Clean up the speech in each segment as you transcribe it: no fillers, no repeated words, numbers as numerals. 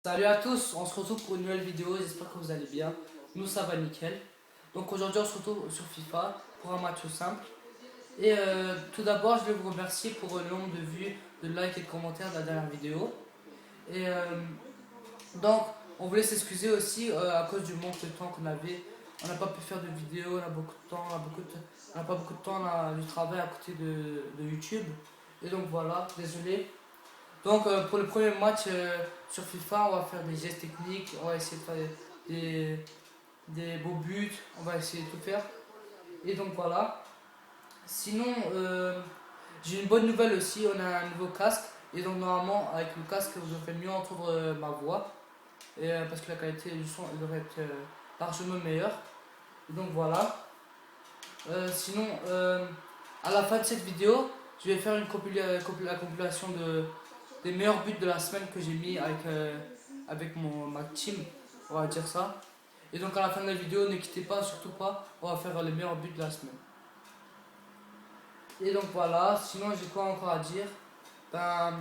Salut à tous, on se retrouve pour une nouvelle vidéo, j'espère que vous allez bien. Nous ça va nickel. Donc aujourd'hui on se retrouve sur FIFA pour un match simple. Et tout d'abord je vais vous remercier pour le nombre de vues, de likes et de commentaires de la dernière vidéo. Et donc on voulait s'excuser aussi à cause du manque de temps qu'on avait. On n'a pas pu faire de vidéos, on a beaucoup de temps, on n'a pas beaucoup de temps, on a du travail à côté de YouTube. Et donc voilà, désolé. Donc pour le premier match sur FIFA, on va faire des gestes techniques, on va essayer de faire des, des beaux buts, on va essayer de tout faire. Et donc voilà. Sinon, j'ai une bonne nouvelle aussi, on a un nouveau casque. Et donc normalement, avec le casque, vous devrez mieux entendre ma voix. Et, parce que la qualité du son elle devrait être largement meilleure. Et donc voilà. Sinon, à la fin de cette vidéo, je vais faire la compilation des meilleurs buts de la semaine que j'ai mis avec ma team, on va dire ça. Et donc à la fin de la vidéo, ne quittez pas, surtout pas, on va faire les meilleurs buts de la semaine. Et donc voilà, sinon j'ai quoi encore à dire. Ben,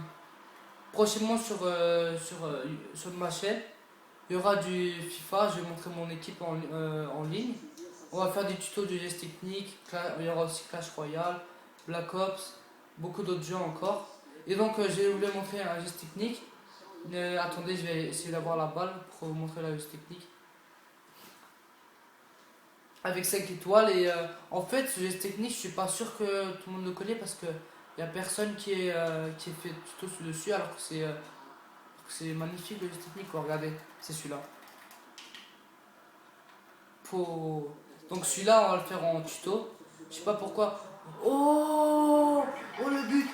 prochainement sur ma chaîne, il y aura du FIFA, je vais montrer mon équipe en ligne. On va faire des tutos de gestes techniques, il y aura aussi Clash Royale, Black Ops, beaucoup d'autres jeux encore. Et donc je vais vous montrer un geste technique. Attendez, je vais essayer d'avoir la balle pour vous montrer la geste technique. Avec 5 étoiles et en fait ce geste technique je suis pas sûr que tout le monde le connaît parce que il y a personne qui est fait tuto dessus alors que c'est magnifique le geste technique quoi. Regardez, c'est celui-là. Faut... Donc celui-là on va le faire en tuto. Je sais pas pourquoi. Oh, oh le but.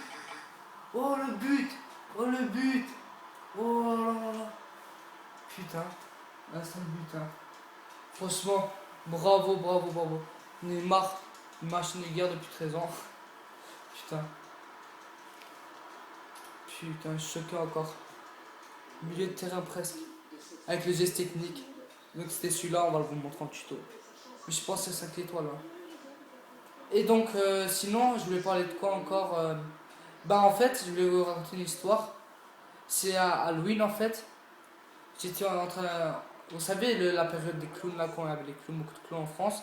Oh le but. Oh le but. Oh là là là. Putain. Un seul but hein. Franchement, bravo, bravo, bravo. Neymar, une machine de guerre depuis 13 ans. Putain. Putain, je suis choqué encore. Milieu de terrain presque. Avec le geste technique. Donc c'était celui-là, on va vous montrer en tuto. Mais je pense que c'est 5 étoiles. Hein. Et donc sinon, je voulais parler de quoi encore Bah en fait, je voulais vous raconter une histoire. C'est à Halloween en fait. J'étais en train... Vous savez, la période des clowns, là, quand on avait les clowns, beaucoup de clowns en France.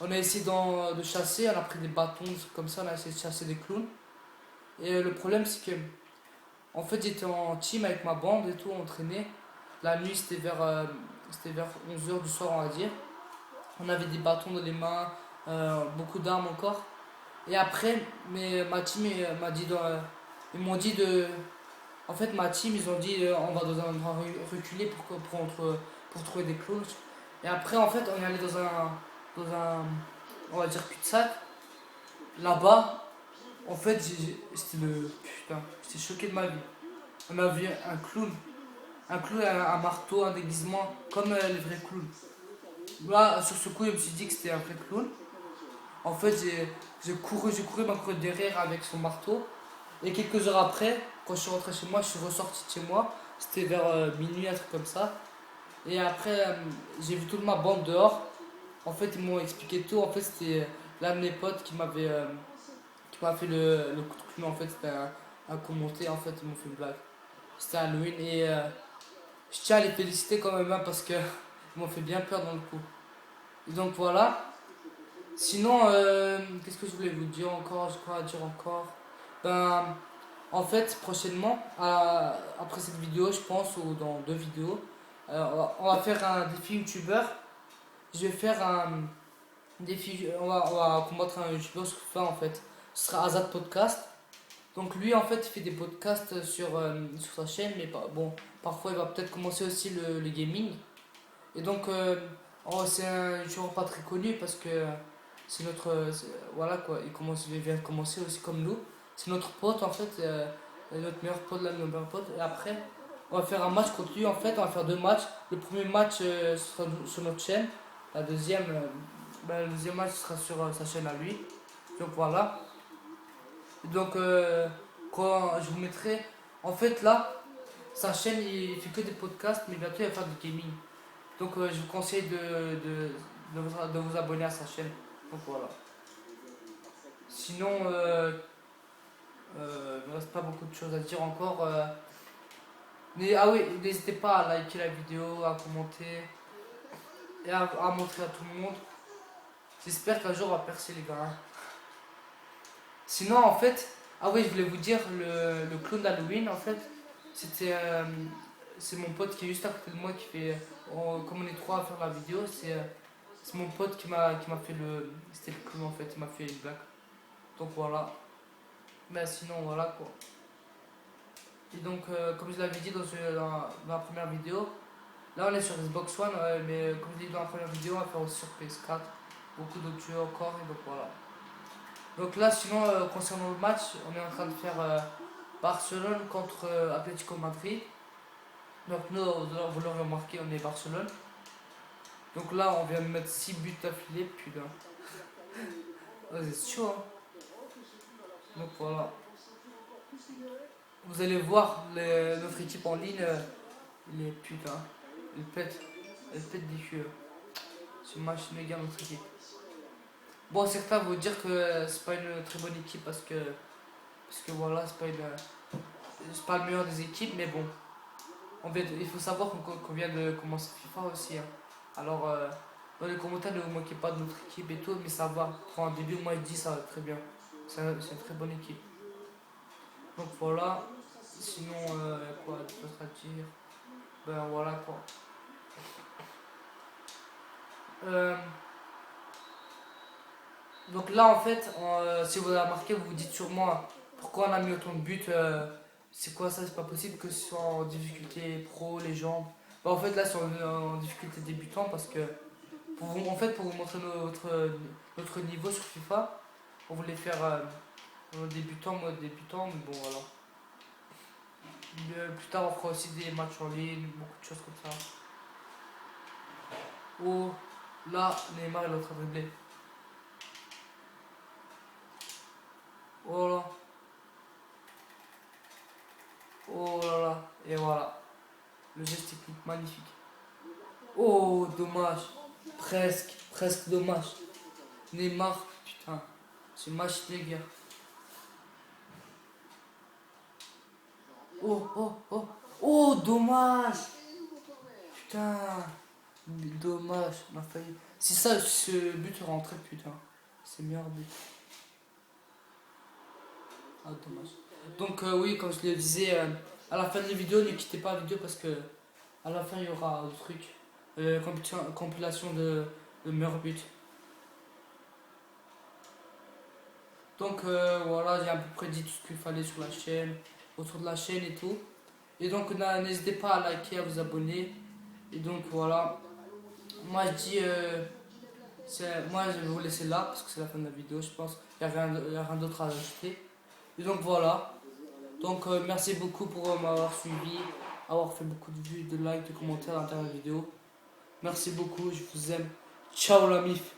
On a essayé de chasser, on a pris des bâtons, des trucs comme ça, on a essayé de chasser des clowns. Et le problème, c'est que, en fait, j'étais en team avec ma bande et tout, on traînait. La nuit, c'était vers 11 h du soir, on va dire. On avait des bâtons dans les mains, beaucoup d'armes encore. Et après, ma team m'a dit, ils m'ont dit de. En fait, ma team, ils ont dit on va dans un endroit reculé pour trouver des clowns. Et après, en fait, on est allé dans un on va dire cul-de-sac. Là-bas, en fait, c'était le. Putain, j'étais choqué de ma vie. On a vu un clown. Un clown, un marteau, un déguisement, comme les vrais clowns. Là, sur ce coup, je me suis dit que c'était un vrai clown. En fait, j'ai couru m'a couru derrière avec son marteau. Et quelques heures après, quand je suis rentré chez moi, je suis ressorti de chez moi. C'était vers minuit, un truc comme ça. Et après, j'ai vu toute ma bande dehors. En fait, ils m'ont expliqué tout. En fait, c'était l'un de mes potes qui m'a fait le coup de clown. En fait, c'était un commenté. En fait, ils m'ont fait une blague. C'était Halloween. Et je tiens à les féliciter quand même hein, parce que ils m'ont fait bien peur dans le coup. Et donc voilà. Sinon, qu'est-ce que je voulais vous dire encore? Je crois à dire encore. Ben, en fait, prochainement, après cette vidéo, je pense, ou dans deux vidéos, on va faire un défi youtubeur. Je vais faire un défi, on va combattre un youtubeur sur FIFA en fait. Ce sera Azad Podcast. Donc lui, en fait, il fait des podcasts sur sa chaîne, mais bon, parfois il va peut-être commencer aussi le gaming. Et donc, c'est un youtubeur pas très connu parce que c'est voilà quoi, il vient de commencer aussi comme nous. C'est notre pote en fait, notre meilleur pote, là, notre meilleur pote. Et après, on va faire un match contre lui en fait, on va faire deux matchs. Le premier match sera sur notre chaîne, le deuxième match sera sur sa chaîne à lui. Donc voilà. Et donc, quand je vous mettrai, en fait là, sa chaîne il fait que des podcasts, mais bientôt il va faire du gaming. Donc je vous conseille de vous abonner à sa chaîne. Donc voilà. Sinon, il ne me reste pas beaucoup de choses à dire encore. Mais ah oui, n'hésitez pas à liker la vidéo, à commenter et à montrer à tout le monde. J'espère qu'un jour on va percer les gars, hein. Sinon en fait, ah oui je voulais vous dire, le clown d'Halloween en fait, c'était c'est mon pote qui est juste à côté de moi qui fait, comme on est trois à faire la vidéo, c'est mon pote qui m'a fait c'était le clown en fait, il m'a fait une blague. Donc voilà, mais sinon voilà quoi. Et donc comme je l'avais dit dans la première vidéo, là on est sur Xbox One, mais comme je l'ai dit dans la première vidéo, on va faire aussi sur PS4, beaucoup d'autres jeux encore et donc voilà. Donc là, sinon, concernant le match, on est en train de faire Barcelone contre Atlético Madrid. Donc nous, vous l'aurez remarqué, on est Barcelone. Donc là, on vient de mettre 6 buts d'affilée, putain. Oh, c'est chaud, hein. Donc voilà. Vous allez voir notre équipe en ligne, il est putain. Elle pète des queues. C'est une machine méga notre équipe. Bon, certains vont dire que c'est pas une très bonne équipe parce que voilà, c'est pas le meilleur des équipes, mais bon. Il faut savoir qu'on vient de commencer FIFA aussi, hein. Alors, dans les commentaires, ne vous moquez pas de notre équipe et tout, mais ça va. Pour un début, moi je dis ça va très bien. C'est une très bonne équipe. Donc voilà. Sinon, quoi d'autre à dire? Ben voilà quoi. Euh, donc là, en fait, si vous avez remarqué, vous vous dites sûrement pourquoi on a mis autant de buts. C'est quoi ça? C'est pas possible que ce soit en difficulté pro, légende. Bah, en fait, là, c'est en difficulté débutant parce que pour vous montrer notre niveau sur FIFA, on voulait faire mode débutant, mais bon voilà. Plus tard, on fera aussi des matchs en ligne, beaucoup de choses comme ça. Oh, là, Neymar il est en train de dribbler. Oh là, oh là là, et voilà. Le geste technique magnifique. Oh, dommage. Presque dommage. Neymar, putain, c'est une machine de guerre. Oh, oh, oh, oh, dommage. Putain, dommage, on a failli. Si ça, ce but rentrait, putain, c'est meilleur but. Ah, dommage. Donc, oui, comme je le disais, à la fin de la vidéo, ne quittez pas la vidéo parce que à la fin, il y aura un truc. Compilation de meilleurs buts. Donc, voilà, j'ai à peu près dit tout ce qu'il fallait sur la chaîne, autour de la chaîne et tout. Et donc, n'hésitez pas à liker, à vous abonner. Et donc, voilà. Moi, je dis. Moi, je vais vous laisser là parce que c'est la fin de la vidéo, je pense. Il n'y a rien d'autre à ajouter. Et donc, voilà. Donc, merci beaucoup pour m'avoir suivi, avoir fait beaucoup de vues, de likes, de commentaires à l'intérieur de la vidéo. Merci beaucoup, je vous aime. Ciao la mif.